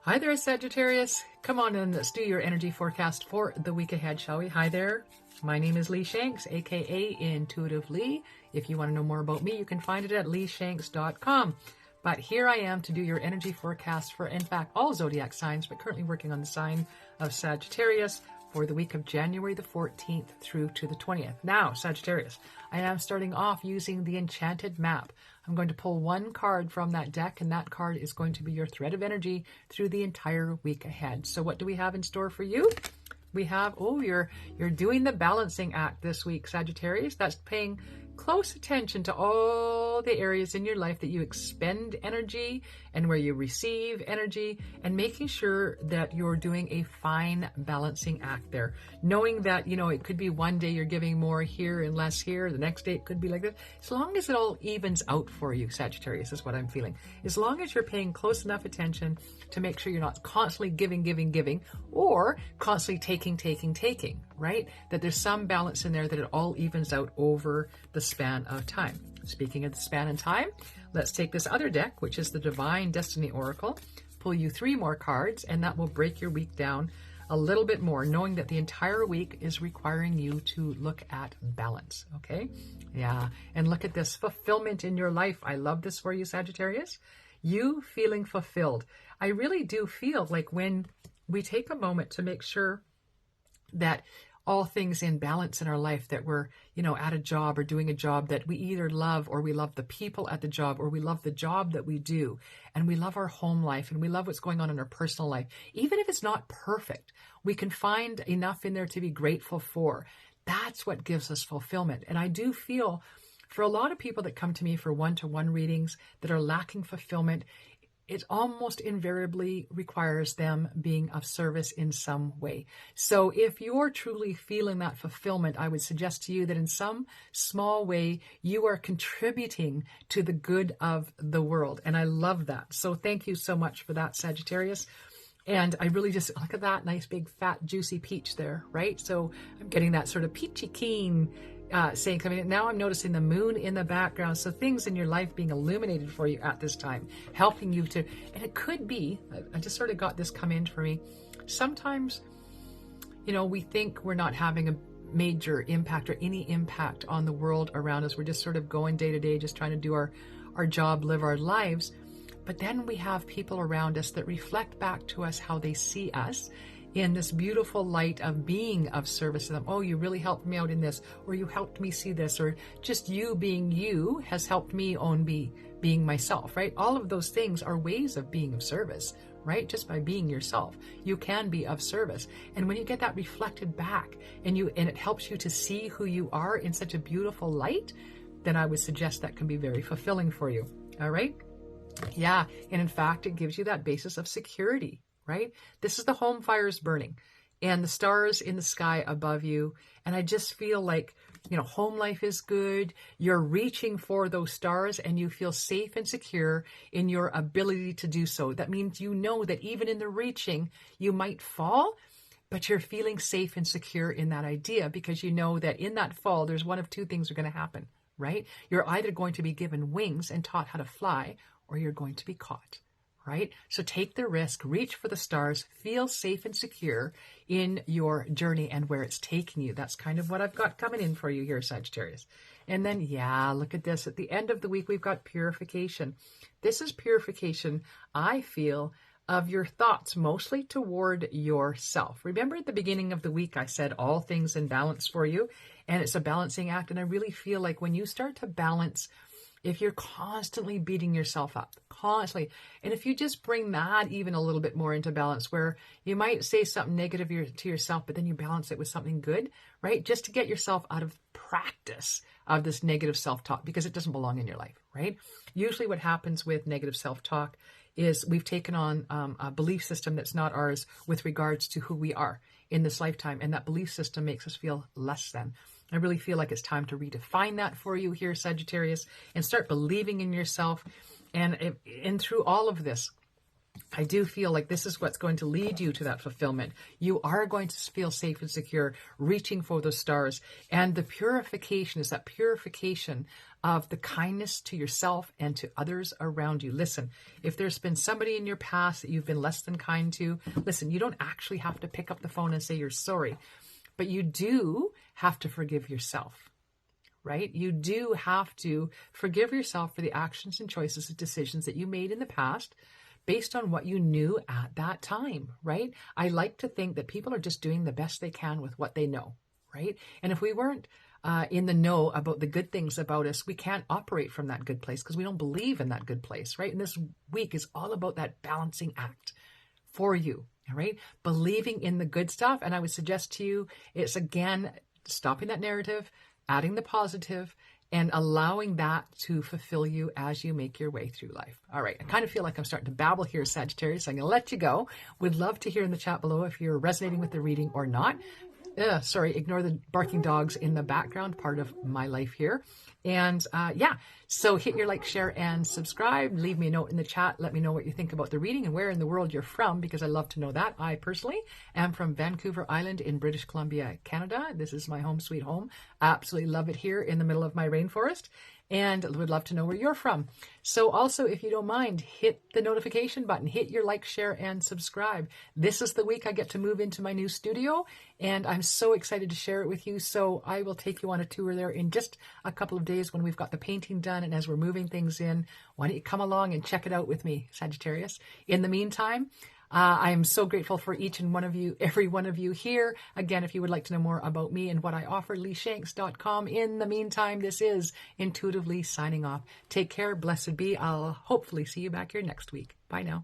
Hi there, Sagittarius. Come on in, let's do your energy forecast for the week ahead, shall we? Hi there. My name is Lee Shanks, aka Intuitive Lee. If you want to know more about me, you can find it at leeshanks.com. But here I am to do your energy forecast for, in fact, all zodiac signs, but currently working on the sign of Sagittarius for the week of January the 14th through to the 20th. Now, Sagittarius, I am starting off using the Enchanted Map. I'm going to pull one card from that deck, and that card is going to be your thread of energy through the entire week ahead. So what do we have in store for you? We have, you're doing the balancing act this week, Sagittarius. That's paying close attention to all the areas in your life that you expend energy and where you receive energy, and making sure that you're doing a fine balancing act there. Knowing that, it could be one day you're giving more here and less here. The next day it could be like this. As long as it all evens out for you, Sagittarius, is what I'm feeling. As long as you're paying close enough attention to make sure you're not constantly giving, or constantly taking, right? That there's some balance in there, that it all evens out over the span of time. Speaking of the span of time, let's take this other deck, which is the Divine Destiny Oracle, pull you 3 more cards, and that will break your week down a little bit more, knowing that the entire week is requiring you to look at balance, okay? Yeah, and look at this fulfillment in your life. I love this for you, Sagittarius. You feeling fulfilled. I really do feel like when we take a moment to make sure that all things in balance in our life, that we're, at a job or doing a job that we either love, or we love the people at the job, or we love the job that we do, and we love our home life, and we love what's going on in our personal life. Even if it's not perfect, we can find enough in there to be grateful for. That's what gives us fulfillment. And I do feel for a lot of people that come to me for one-to-one readings that are lacking fulfillment, it almost invariably requires them being of service in some way. So if you're truly feeling that fulfillment, I would suggest to you that in some small way, you are contributing to the good of the world. And I love that. So thank you so much for that, Sagittarius. And I really just, look at that nice big fat juicy peach there, right? So I'm getting that sort of peachy keen saying coming in. Now I'm noticing the moon in the background. So things in your life being illuminated for you at this time, helping you to, and it could be, I just sort of got this come in for me. Sometimes, we think we're not having a major impact or any impact on the world around us. We're just sort of going day to day, just trying to do our job, live our lives. But then we have people around us that reflect back to us how they see us in this beautiful light of being of service to them. Oh, you really helped me out in this, or you helped me see this, or just you being you has helped me being myself, right? All of those things are ways of being of service, right? Just by being yourself, you can be of service. And when you get that reflected back and it helps you to see who you are in such a beautiful light, then I would suggest that can be very fulfilling for you. All right? Yeah. And in fact, it gives you that basis of security, right? This is the home fires burning and the stars in the sky above you. And I just feel like, home life is good. You're reaching for those stars and you feel safe and secure in your ability to do so. That means that even in the reaching, you might fall, but you're feeling safe and secure in that idea, because you know that in that fall, there's one of 2 things are going to happen, right? You're either going to be given wings and taught how to fly, or you're going to be caught, right? So take the risk, reach for the stars, feel safe and secure in your journey and where it's taking you. That's kind of what I've got coming in for you here, Sagittarius. And then, look at this. At the end of the week, we've got purification. This is purification, I feel, of your thoughts, mostly toward yourself. Remember at the beginning of the week, I said all things in balance for you, and it's a balancing act. And I really feel like when you start to balance, if you're constantly beating yourself up, constantly, and if you just bring that even a little bit more into balance, where you might say something negative to yourself, but then you balance it with something good, right? Just to get yourself out of practice of this negative self-talk, because it doesn't belong in your life, right? Usually what happens with negative self-talk is we've taken on a belief system that's not ours with regards to who we are in this lifetime. And that belief system makes us feel less than. I really feel like it's time to redefine that for you here, Sagittarius, and start believing in yourself. And through all of this, I do feel like this is what's going to lead you to that fulfillment. You are going to feel safe and secure, reaching for those stars. And the purification is that purification of the kindness to yourself and to others around you. Listen, if there's been somebody in your past that you've been less than kind to, listen, you don't actually have to pick up the phone and say you're sorry, but you do have to forgive yourself. Right? You do have to forgive yourself for the actions and choices and decisions that you made in the past based on what you knew at that time, right? I like to think that people are just doing the best they can with what they know, right? And if we weren't in the know about the good things about us, we can't operate from that good place because we don't believe in that good place, right? And this week is all about that balancing act for you, all right? Believing in the good stuff. And I would suggest to you, it's again, stopping that narrative, adding the positive, and allowing that to fulfill you as you make your way through life. All right, I kind of feel like I'm starting to babble here, Sagittarius. I'm going to let you go. Would love to hear in the chat below if you're resonating with the reading or not. Sorry, ignore the barking dogs in the background, part of my life here. And yeah, so hit your like, share, and subscribe. Leave me a note in the chat. Let me know what you think about the reading and where in the world you're from, because I love to know that. I personally am from Vancouver Island in British Columbia, Canada. This is my home sweet home. Absolutely love it here in the middle of my rainforest. And would love to know where you're from. So also, if you don't mind, hit the notification button, hit your like, share, and subscribe. This is the week I get to move into my new studio, and I'm so excited to share it with you. So I will take you on a tour there in just a couple of days when we've got the painting done and as we're moving things in. Why don't you come along and check it out with me, Sagittarius? In the meantime, I am so grateful for each and one of you, every one of you here. Again, if you would like to know more about me and what I offer, leeshanks.com. In the meantime, this is Intuitively signing off. Take care. Blessed be. I'll hopefully see you back here next week. Bye now.